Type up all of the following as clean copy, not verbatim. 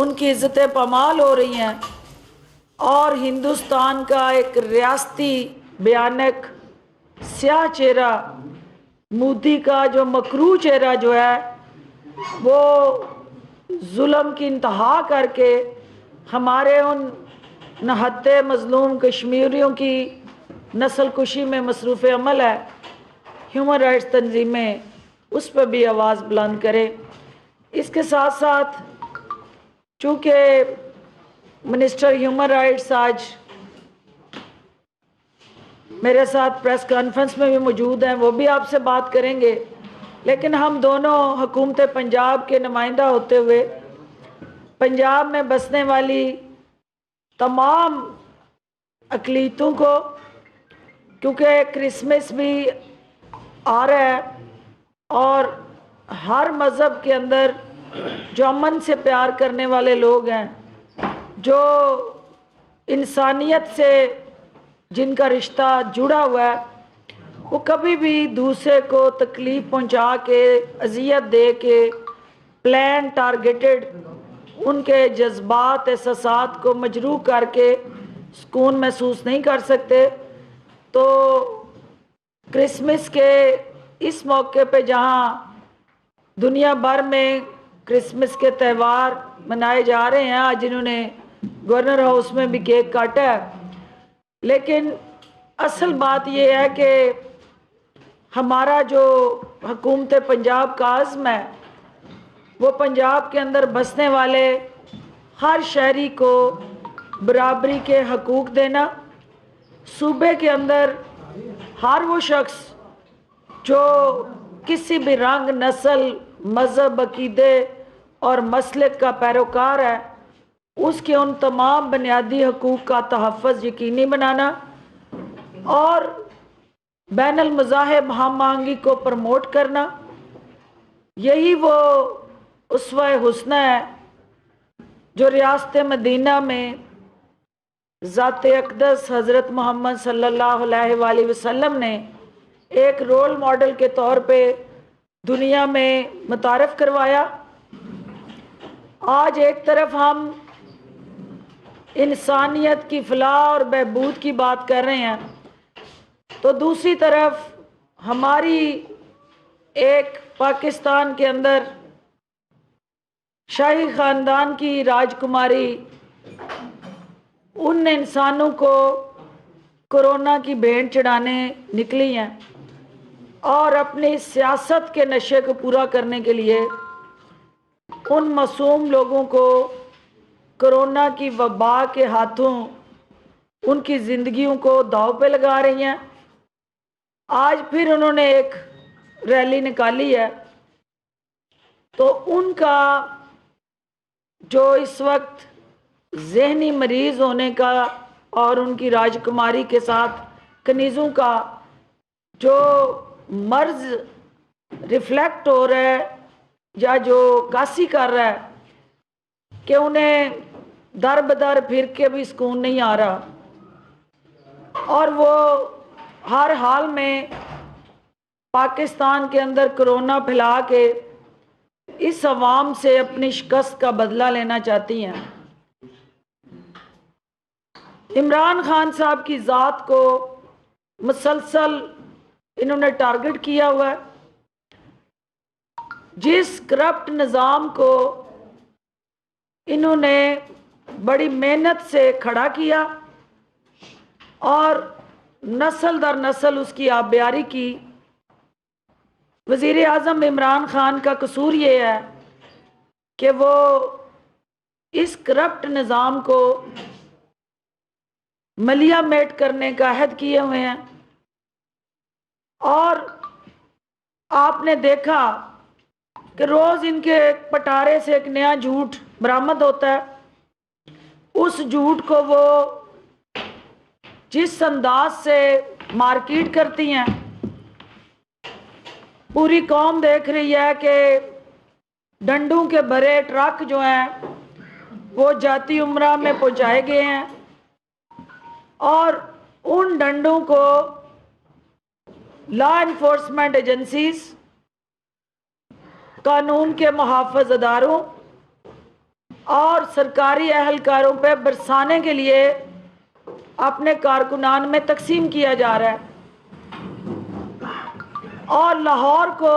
ان کی عزتیں پامال ہو رہی ہیں، اور ہندوستان کا ایک ریاستی بیانک سیاہ چہرہ مودی کا جو مکروہ چہرہ جو ہے وہ ظلم کی انتہا کر کے ہمارے ان نہتے مظلوم کشمیریوں کی نسل کشی میں مصروف عمل ہے، ہیومن رائٹس تنظیمیں اس پہ بھی آواز بلند کرے۔ اس کے ساتھ ساتھ چونکہ منسٹر ہیومن رائٹس آج میرے ساتھ پریس کانفرنس میں بھی موجود ہیں، وہ بھی آپ سے بات کریں گے، لیکن ہم دونوں حکومت پنجاب کے نمائندہ ہوتے ہوئے پنجاب میں بسنے والی تمام اقلیتوں کو، کیونکہ کرسمس بھی آ رہا ہے اور ہر مذہب کے اندر جو امن سے پیار کرنے والے لوگ ہیں، جو انسانیت سے جن کا رشتہ جڑا ہوا ہے، وہ کبھی بھی دوسرے کو تکلیف پہنچا کے اذیت دے کے پلان ٹارگیٹڈ ان کے جذبات احساسات کو مجروح کر کے سکون محسوس نہیں کر سکتے۔ تو کرسمس کے اس موقع پہ جہاں دنیا بھر میں کرسمس کے تہوار منائے جا رہے ہیں، آج انہوں نے گورنر ہاؤس میں بھی کیک کاٹا ہے، لیکن اصل بات یہ ہے کہ ہمارا جو حکومت پنجاب کا عزم ہے وہ پنجاب کے اندر بسنے والے ہر شہری کو برابری کے حقوق دینا، صوبے کے اندر ہر وہ شخص جو کسی بھی رنگ، نسل، مذہب، عقیدے اور مسلک کا پیروکار ہے، اس کے ان تمام بنیادی حقوق کا تحفظ یقینی بنانا اور بین المذاہب ہم آہنگی کو پروموٹ کرنا، یہی وہ اسوہ حسنہ ہے جو ریاست مدینہ میں ذات اقدس حضرت محمد صلی اللہ علیہ وآلہ وسلم نے ایک رول ماڈل کے طور پہ دنیا میں متعارف کروایا۔ آج ایک طرف ہم انسانیت کی فلاح اور بہبود کی بات کر رہے ہیں، تو دوسری طرف ہماری ایک پاکستان کے اندر شاہی خاندان کی راجکماری ان انسانوں کو کورونا کی بھینٹ چڑھانے نکلی ہیں اور اپنی سیاست کے نشے کو پورا کرنے کے لیے ان معصوم لوگوں کو کورونا کی وبا کے ہاتھوں ان کی زندگیوں کو داؤ پہ لگا رہی ہیں۔ آج پھر انہوں نے ایک ریلی نکالی ہے، تو ان کا جو اس وقت ذہنی مریض ہونے کا اور ان کی راجکماری کے ساتھ کنیزوں کا جو مرض ریفلیکٹ ہو رہا ہے یا جو عکاسی کر رہا ہے کہ انہیں در بدر پھر کے بھی سکون نہیں آ رہا، اور وہ ہر حال میں پاکستان کے اندر کرونا پھیلا کے اس عوام سے اپنی شکست کا بدلہ لینا چاہتی ہیں۔ عمران خان صاحب کی ذات کو مسلسل انہوں نے ٹارگٹ کیا ہوا ہے، جس کرپٹ نظام کو انہوں نے بڑی محنت سے کھڑا کیا اور نسل در نسل اس کی آبیاری کی۔ وزیر اعظم عمران خان کا قصور یہ ہے کہ وہ اس کرپٹ نظام کو ملیا میٹ کرنے کا عہد کیے ہوئے ہیں، اور آپ نے دیکھا کہ روز ان کے پٹارے سے ایک نیا جھوٹ برآمد ہوتا ہے۔ اس جھوٹ کو وہ جس انداز سے مارکیٹ کرتی ہیں، پوری قوم دیکھ رہی ہے کہ ڈنڈوں کے بھرے ٹرک جو ہیں وہ جاتی عمرہ میں پہنچائے گئے ہیں، اور ان ڈنڈوں کو لا انفورسمنٹ ایجنسیز، قانون کے محافظ اداروں اور سرکاری اہلکاروں پہ برسانے کے لیے اپنے کارکنان میں تقسیم کیا جا رہا ہے، اور لاہور کو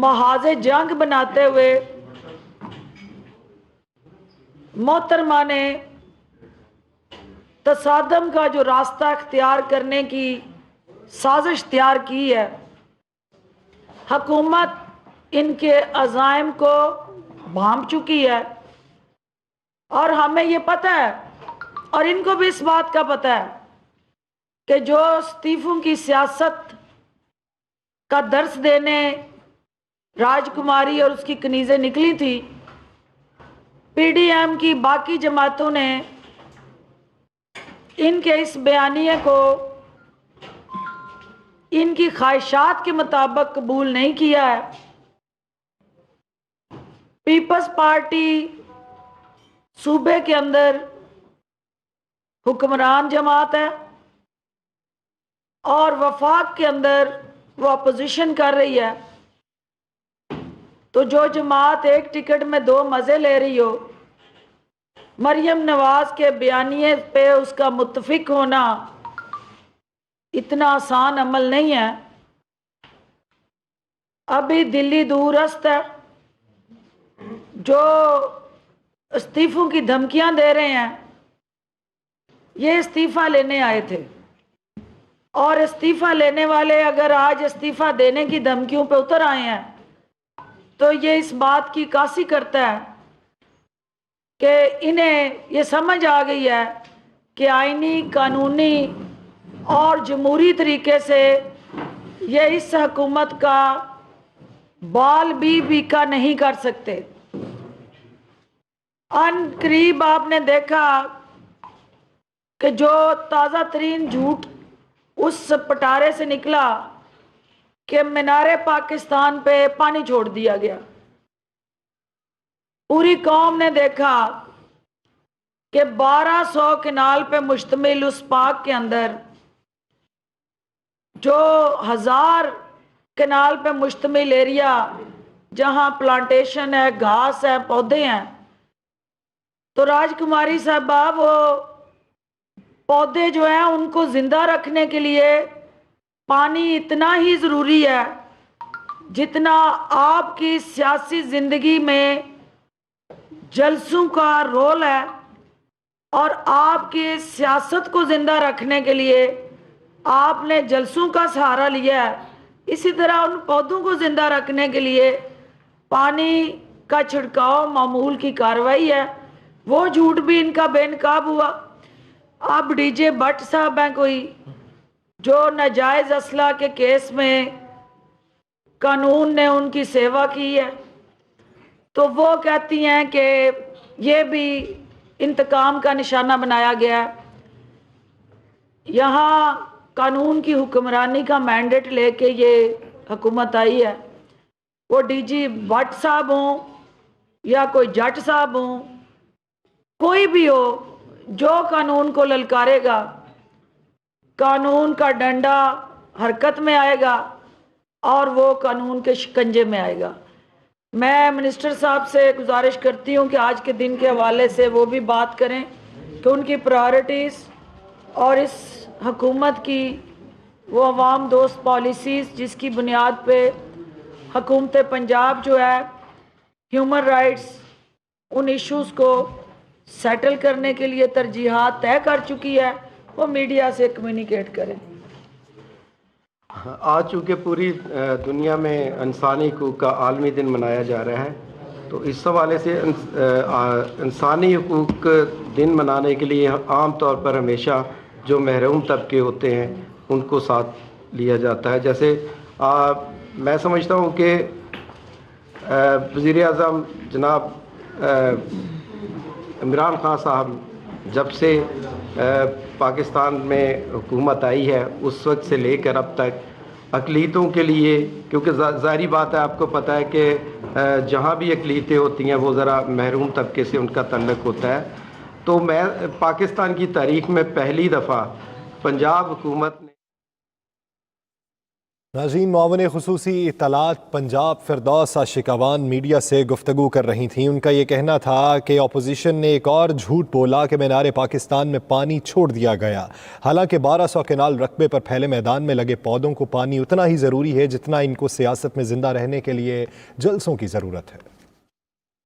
محاذ جنگ بناتے ہوئے محترمہ نے تصادم کا جو راستہ اختیار کرنے کی سازش تیار کی ہے۔ حکومت ان کے عزائم کو بھانپ چکی ہے، اور ہمیں یہ پتہ ہے اور ان کو بھی اس بات کا پتہ ہے کہ جو استعفوں کی سیاست کا درس دینے راج کماری اور اس کی کنیزیں نکلی تھی، پی ڈی ایم کی باقی جماعتوں نے ان کے اس بیانیے کو ان کی خواہشات کے مطابق قبول نہیں کیا ہے۔ پیپلز پارٹی صوبے کے اندر حکمران جماعت ہے، اور وفاق کے اندر وہ اپوزیشن کر رہی ہے، تو جو جماعت ایک ٹکٹ میں دو مزے لے رہی ہو، مریم نواز کے بیانیے پہ اس کا متفق ہونا اتنا آسان عمل نہیں ہے۔ ابھی دلی دورست ہے، جو استعفوں کی دھمکیاں دے رہے ہیں، یہ استعفیٰ لینے آئے تھے، اور استعفیٰ لینے والے اگر آج استعفیٰ دینے کی دھمکیوں پہ اتر آئے ہیں تو یہ اس بات کی عکاسی کرتا ہے کہ انہیں یہ سمجھ آ گئی ہے کہ آئینی، قانونی اور جمہوری طریقے سے یہ اس حکومت کا بال بھی بیکا نہیں کر سکتے۔ ان قریب آپ نے دیکھا کہ جو تازہ ترین جھوٹ اس پٹارے سے نکلا کہ مینار پاکستان پہ پانی چھوڑ دیا گیا، پوری قوم نے دیکھا کہ 1200 کنال پہ مشتمل اس پارک کے اندر جو 1000 کنال پہ مشتمل ایریا جہاں پلانٹیشن ہے، گھاس ہے، پودے ہیں، تو راج کماری صاحبہ وہ پودے جو ہیں ان کو زندہ رکھنے کے لیے پانی اتنا ہی ضروری ہے جتنا آپ کی سیاسی زندگی میں جلسوں کا رول ہے، اور آپ کی سیاست کو زندہ رکھنے کے لیے آپ نے جلسوں کا سہارا لیا ہے، اسی طرح ان پودوں کو زندہ رکھنے کے لیے پانی کا چھڑکاؤ معمول کی کارروائی ہے۔ وہ جھوٹ بھی ان کا بے نقاب ہوا۔ اب ڈی جے بٹ صاحب ہیں کوئی جو ناجائز اسلحہ کے کیس میں قانون نے ان کی سیوا کی ہے، تو وہ کہتی ہیں کہ یہ بھی انتقام کا نشانہ بنایا گیا ہے۔ یہاں قانون کی حکمرانی کا مینڈیٹ لے کے یہ حکومت آئی ہے، وہ ڈی جی بٹ صاحب ہوں یا کوئی جٹ صاحب ہوں، کوئی بھی ہو، جو قانون کو للکارے گا قانون کا ڈنڈا حرکت میں آئے گا اور وہ قانون کے شکنجے میں آئے گا۔ میں منسٹر صاحب سے گزارش کرتی ہوں کہ آج کے دن کے حوالے سے وہ بھی بات کریں کہ ان کی پرائرٹیز اور اس حکومت کی وہ عوام دوست پالیسیز جس کی بنیاد پہ حکومت پنجاب جو ہے ہیومن رائٹس ان ایشوز کو سیٹل کرنے کے لیے ترجیحات طے کر چکی ہے، وہ میڈیا سے کمیونیکیٹ کریں۔ آج چونکہ پوری دنیا میں انسانی حقوق کا عالمی دن منایا جا رہا ہے، تو اس حوالے سے انسانی حقوق دن منانے کے لیے عام طور پر ہمیشہ جو محروم طبقے ہوتے ہیں ان کو ساتھ لیا جاتا ہے۔ جیسے میں سمجھتا ہوں کہ وزیر اعظم جناب عمران خان صاحب جب سے پاکستان میں حکومت آئی ہے اس وقت سے لے کر اب تک اقلیتوں کے لیے، کیونکہ ظاہری بات ہے آپ کو پتہ ہے کہ جہاں بھی اقلیتیں ہوتی ہیں وہ ذرا محروم طبقے سے ان کا تعلق ہوتا ہے، تو میں پاکستان کی تاریخ میں پہلی دفعہ پنجاب حکومت نے ناظرین، معاون خصوصی اطلاعات پنجاب فردوس عاشقاوان میڈیا سے گفتگو کر رہی تھیں۔ ان کا یہ کہنا تھا کہ اپوزیشن نے ایک اور جھوٹ بولا کہ مینار پاکستان میں پانی چھوڑ دیا گیا، حالانکہ 1200 کنال رقبے پر پھیلے میدان میں لگے پودوں کو پانی اتنا ہی ضروری ہے جتنا ان کو سیاست میں زندہ رہنے کے لیے جلسوں کی ضرورت ہے۔